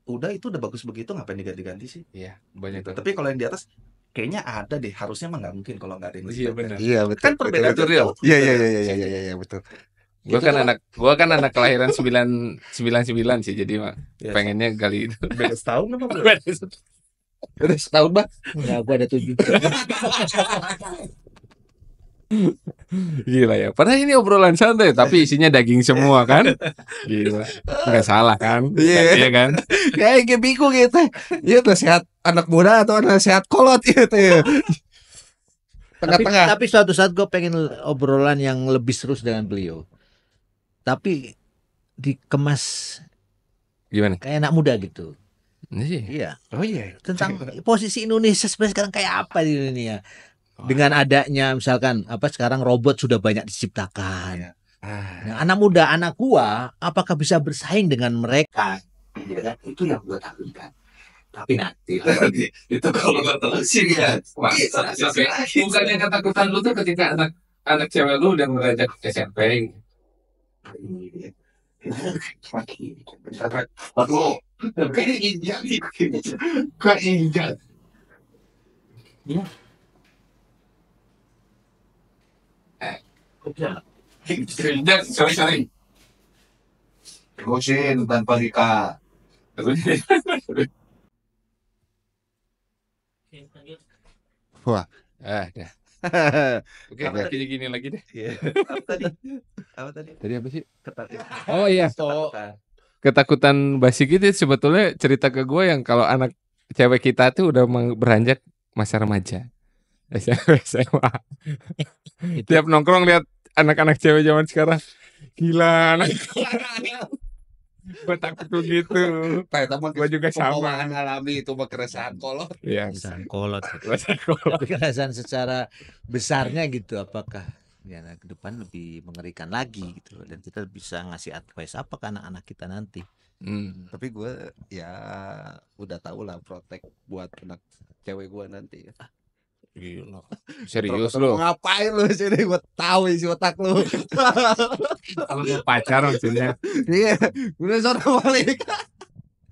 udah bagus begitu, ngapain diganti-ganti sih? Iya, banyak gitu. Tapi kalau yang di atas kayaknya ada deh, harusnya mah nggak mungkin kalau nggak ada yang Iya benar. Iya betul. Kan perbedaan itu real. Iya betul. Gua kan anak kelahiran 99 sih, jadi pengennya kali itu. Beda setahun apa? Udah setahun, Bang. Enggak, gua ada 7. Gila ya. Padahal ini obrolan santai tapi isinya daging semua kan. Gila. Nggak salah kan? Iya kan? Kayak bingung gitu. Iya nasihat anak muda atau nasihat kolot gitu ya. Tengah-tengah. Tapi suatu saat gue pengen obrolan yang lebih serius dengan beliau. Tapi dikemas Gimana? kayak anak muda gitu. Iya. Oh iya. Tentang posisi Indonesia sebenarnya sekarang kayak apa di dunia. Dengan adanya misalkan sekarang robot sudah banyak diciptakan. Nah, anak muda, anak gua apakah bisa bersaing dengan mereka? Ya kan? Itu yang gua takutkan. Tapi nanti itu kalau nggak terusin ya. Bukannya ketakutan lu tuh ketika anak cewek lu udah beranjak SMP. Aduh, kayak injak nih, kayak injak. Injak, sorry. Terusin tanpa Rika. Wah. Dah. Oke, gini lagi deh. Apa tadi? Tadi apa sih? Oh iya. Ketakutan basi gitu sebetulnya cerita ke gue yang kalau anak cewek kita tuh udah beranjak masa remaja. SMA. Tiap nongkrong lihat anak-anak cewek zaman sekarang. Gila anak. Gue takut begitu. Gue juga sama. Alami itu keresahan kolot. Iya. keresahan kolot. Tapi keresahan secara besarnya gitu, apakah ya ke depan lebih mengerikan lagi gitu loh, dan kita bisa ngasih advice apa ke anak-anak kita nanti. Tapi gue ya udah tahu lah protek buat anak cewek gue nanti. Gila. Serius lu? Ngapain lu sini? Gue tahu isi otak lu. Kalau mau pacar maksudnya. Iya, udah sono balik.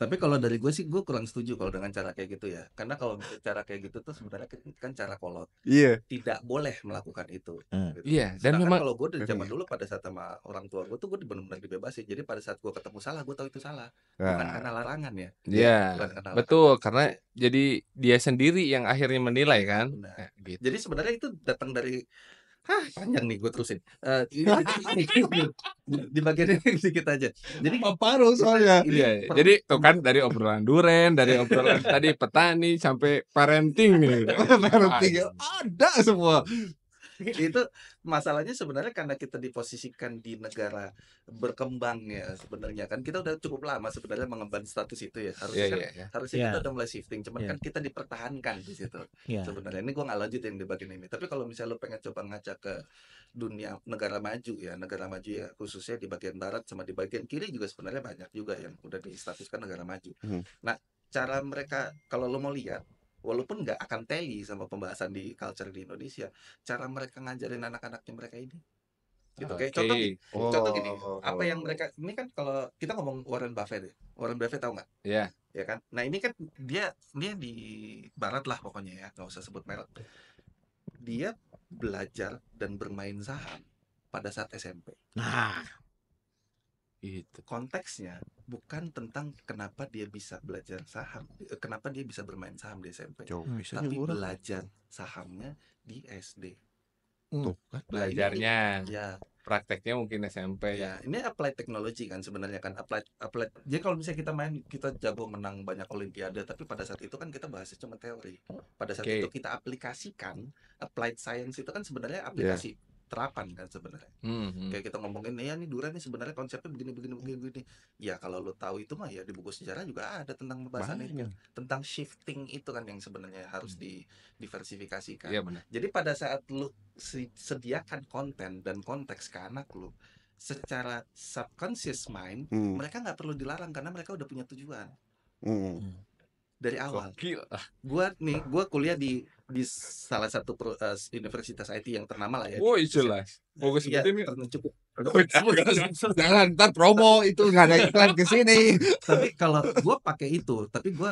Tapi kalau dari gue sih gue kurang setuju kalau dengan cara kayak gitu ya. Karena kalau cara kayak gitu tuh sebenarnya kan cara kolot. Iya. Tidak boleh melakukan itu. Gitu. Iya, dan Sedangkan memang kalau gue dari zaman dulu pada saat sama orang tua gue tuh gue benar-benar dibebasin. Jadi pada saat gue ketemu salah, gue tahu itu salah. Bukan karena larangan ya. Iya, Bukan karena betul. larangan. Karena jadi dia sendiri yang akhirnya menilai kan. Benar. Gitu. Jadi sebenarnya itu datang dari panjang nih gue terusin. Di bagian ini sedikit aja. Jadi paru soalnya. Iya, jadi tuh kan dari obrolan duren, dari obrolan tadi petani sampai parenting nih. Parenting ada semua. itu masalahnya sebenarnya karena kita diposisikan di negara berkembang ya sebenarnya kan kita udah cukup lama sebenarnya mengemban status itu ya harusnya kita udah mulai shifting cuman kan kita dipertahankan di situ sebenarnya. Ini gue nggak lanjutin di bagian ini, tapi kalau misalnya lo pengen coba ngaca ke dunia negara maju ya khususnya di bagian barat sama di bagian kiri juga sebenarnya banyak juga yang udah distatuskan negara maju. Nah cara mereka kalau lo mau lihat walaupun nggak akan teli sama pembahasan di culture di Indonesia, cara mereka ngajarin anak-anaknya mereka ini gitu. Kayak contoh gini, apa yang mereka ini kan kalau kita ngomong Warren Buffett tahu nggak? Iya. Ya kan. Nah ini kan dia di barat lah pokoknya ya, nggak usah sebut merek. Dia belajar dan bermain saham pada saat SMP. Nah, itu konteksnya bukan tentang kenapa dia bisa belajar saham, kenapa dia bisa bermain saham di SMP, tapi belajar sahamnya di SD. Tuh kan belajarnya. Ya, prakteknya mungkin SMP ya. Ini applied technology kan sebenarnya kan applied. Jadi kalau misalnya kita jago menang banyak olimpiade, tapi pada saat itu kan kita bahasnya cuma teori. Pada saat itu kita aplikasikan applied science itu kan sebenarnya aplikasi terapan kan sebenarnya. Kayak kita ngomongin ya nih duren nih sebenarnya konsepnya begini. Ya kalau lo tahu itu mah ya di buku sejarah juga ada tentang pembahasan itu, tentang shifting itu kan yang sebenarnya harus diversifikasikan. Iya benar. Jadi pada saat lo sediakan konten dan konteks ke anak lo secara subconscious mind, mereka nggak perlu dilarang karena mereka udah punya tujuan. Dari awal. Gue kuliah di salah satu universitas IT yang ternama lah ya. Oh jelas. Mau gue sebutin cukup. Jangan ntar promo itu nggak ada iklan ke sini. Tapi kalau gue pakai itu, tapi gue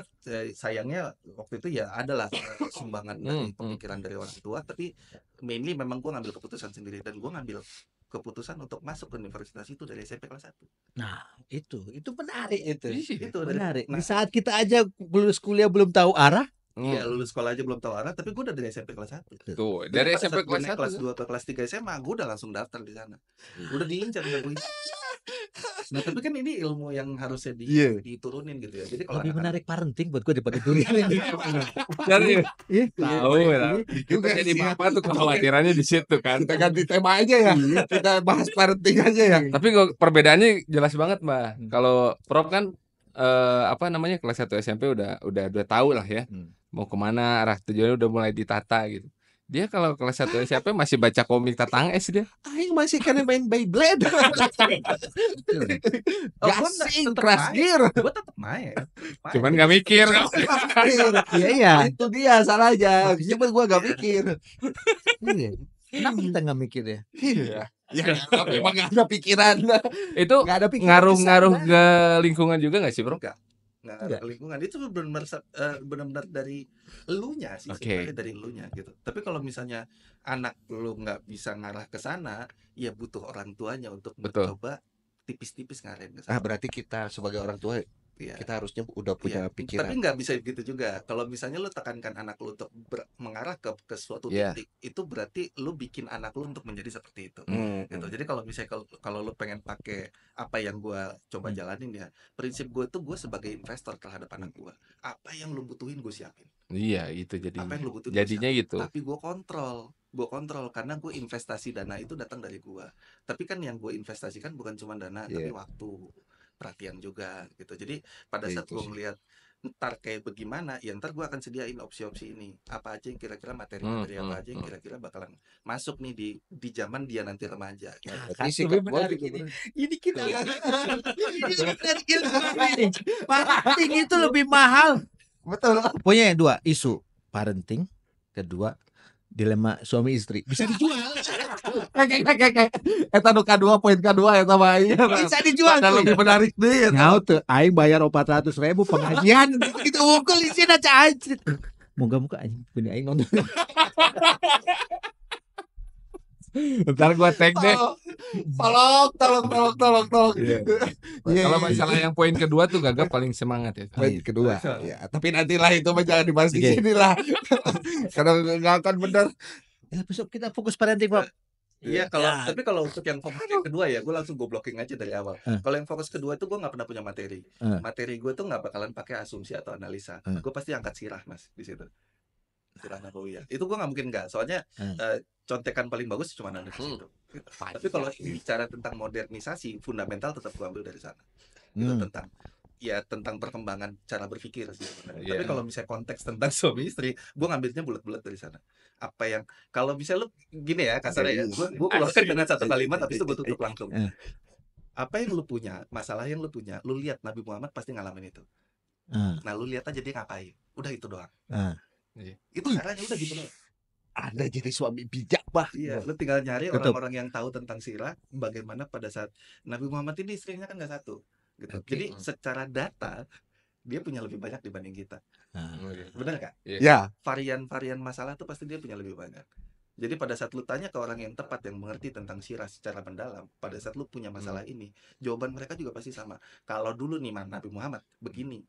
sayangnya waktu itu ya adalah sumbangan dari pemikiran dari orang tua. Tapi mainly memang gue ngambil keputusan sendiri dan gue ngambil keputusan untuk masuk ke universitas itu dari SMP kelas 1. Nah, itu menarik itu. Itu menarik. Nah, di saat kita aja lulus kuliah belum tahu arah, Iya, lulus sekolah aja belum tahu arah, tapi gue udah dari SMP kelas 1. Tuh, Jadi dari pada SMP saat gue kelas naik 1 kelas kan? 2 ke kelas 3 SMA, gue udah langsung daftar di sana. Udah diincar sama gue. Nah, tapi kan ini ilmu yang harusnya diturunin gitu ya. Jadi kalau Lebih anak-anak menarik parenting buat gue daripada durian ini. Jadi Iya. tahu ya. Kita jadi bapak tuh kekhawatirannya di situ kan. Kita ganti tema aja ya. Kita bahas parenting aja ya. Tapi perbedaannya jelas banget, Mbak. Kalau Prof kan apa namanya kelas 1 SMP udah tahu lah ya. Mau kemana arah tujuannya udah mulai ditata gitu. Dia kalau kelas 1 SMP masih baca komik Tatang S dia. Aing masih kena main Beyblade. Gasing, Crash Gear. gue tetap main. Cuman nggak mikir. Iya. Itu dia salahnya. Cuma gua gak mikir. Iya. Kenapa kita nggak mikir ya? Iya. Ya, memang gak ada pikiran. Itu Gak ada pikiran ngaruh-ngaruh kesana. ke lingkungan juga nggak sih, Bro? Nggak ngaruh ke lingkungan. Itu benar-benar dari elunya sih, sebenarnya dari elunya gitu. Tapi kalau misalnya anak lu nggak bisa ngarah ke sana, ya butuh orang tuanya untuk mencoba tipis-tipis ngarahin ke sana. Berarti kita sebagai orang tua kita harusnya udah punya pikiran. Tapi nggak bisa gitu juga. Kalau misalnya lu tekankan anak lu untuk mengarah ke suatu titik, itu berarti lu bikin anak lu untuk menjadi seperti itu. Gitu. Jadi kalau misalnya kalau lu pengen pakai apa yang gua coba jalanin ya, prinsip gue tuh gue sebagai investor terhadap anak gua. Apa yang lu butuhin gue siapin. Iya, itu Apa yang lu butuhin jadinya gitu. Tapi gue kontrol karena gue investasi dana itu datang dari gua. Tapi kan yang gue investasikan bukan cuma dana, tapi waktu, perhatian juga gitu. Jadi pada saat gue ngeliat ntar kayak bagaimana, ya ntar gue akan sediain opsi-opsi ini. Apa aja yang kira-kira materi-materi apa aja yang kira-kira bakalan masuk nih di zaman dia nanti remaja. Lebih menarik ini kita parenting itu lebih mahal. Betul. Pokoknya yang dua, isu parenting, kedua dilema suami istri bisa dijual. Eta nu kedua poin kedua eta mah Bisa dijual. Ada lebih menarik deh. Nyaut tuh aing bayar 400.000 pengajian gitu ukul isian aja anjir. Moga-moga anjing punya aing nonton. Ntar gua tag deh. Tolong. Kalau masalah yang poin kedua tuh Gagap paling semangat ya. Poin kedua. Ya, tapi nantilah itu mah jangan dibahas di sini lah. Karena enggak akan benar. Ya besok kita fokus parenting, Pak. Iya, tapi kalau untuk yang fokus yang kedua ya, gue langsung gue blocking aja dari awal. Kalau yang fokus kedua itu gue nggak pernah punya materi. Materi gue tuh nggak bakalan pakai asumsi atau analisa. Gue pasti angkat sirah, Mas, di situ. Sirah nabawiyah. Itu gue nggak mungkin nggak. Soalnya contekan paling bagus cuma ada di situ. Gitu. Tapi kalau bicara tentang modernisasi, fundamental tetap gue ambil dari sana. Itu tentang perkembangan cara berpikir sih sebenarnya. Tapi kalau misalnya konteks tentang suami istri, gue ngambilnya bulat-bulat dari sana. Apa yang kalau misalnya lu gini ya kasarnya ya, gue keluarkan dengan satu kalimat, habis itu gue tutup langsung. Apa yang lu punya, masalah yang lu punya, lu lihat Nabi Muhammad pasti ngalamin itu. Nah lu lihat aja dia ngapain, udah itu doang. Itu caranya udah gitu doang. Anda jadi suami bijak, Pak. Iya, lu tinggal nyari orang-orang yang tahu tentang sirah, bagaimana pada saat Nabi Muhammad ini istrinya kan nggak satu. Gitu. Jadi secara data dia punya lebih banyak dibanding kita. Benar nggak? Ya. Varian-varian masalah tuh pasti dia punya lebih banyak. Jadi pada saat lu tanya ke orang yang tepat yang mengerti tentang sirah secara mendalam, pada saat lu punya masalah ini, jawaban mereka juga pasti sama. Kalau dulu nih Nabi Muhammad begini,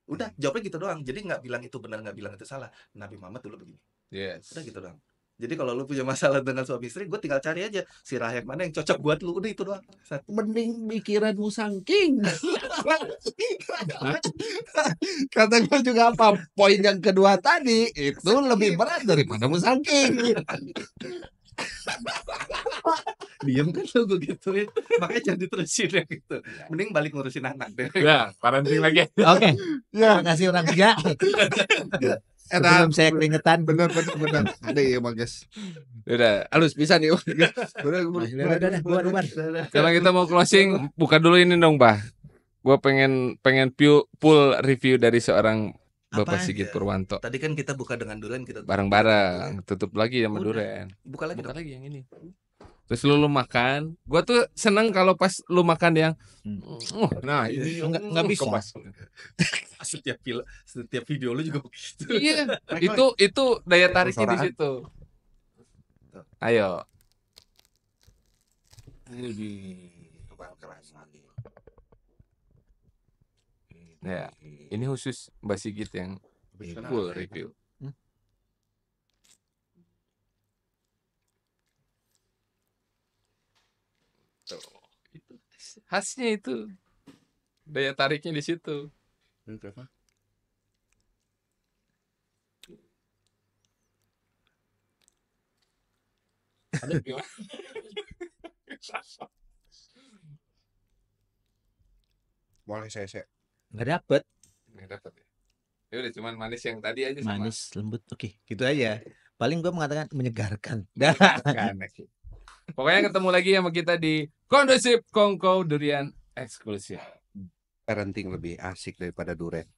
udah jawabnya gitu doang. Jadi nggak bilang itu benar, nggak bilang itu salah. Nabi Muhammad dulu begini. Udah gitu doang. Jadi kalau lu punya masalah dengan suami istri, gue tinggal cari aja sirah yang mana yang cocok buat lu, udah itu doang. Mending mikiranmu sangking. Kata gue juga apa, poin yang kedua tadi itu lebih berat daripada musangking. Diam kan lu, gue gituin. Makanya jangan diterusin ya gitu. Mending balik ngurusin anak deh. Ya, parenting lagi. Oke. Terima kasih orang tiga. Sebelum saya keringetan. Benar. Ada ya, Mas. Udah, Halus bisa nih. Udah, bubar. sekarang kita mau closing. Buka dulu ini dong, Bah. Gue pengen full review dari seorang Bapak Sigit Purwanto. Tadi kan kita buka dengan durian, kita bareng-bareng, tutup lagi sama durian. Buka lagi yang ini. Terus lu makan. Gua tuh seneng kalau pas lu makan yang nah ini nggak bisa. Setiap video lu juga begitu. Iya, itu daya tariknya di situ. Ayo. Ya, ini khusus Mbak Sigit yang Full review. Tuh, itu khasnya itu. Daya tariknya di situ. Ada gimana? Boleh saya. Nggak dapet. Nggak dapat ya. Ya udah cuman manis yang tadi aja sama. Manis, lembut. Oke, gitu aja. Paling gue mengatakan menyegarkan. Pokoknya ketemu lagi sama kita di Kondusif Kongko Durian Eksklusif. Parenting lebih asik daripada durian.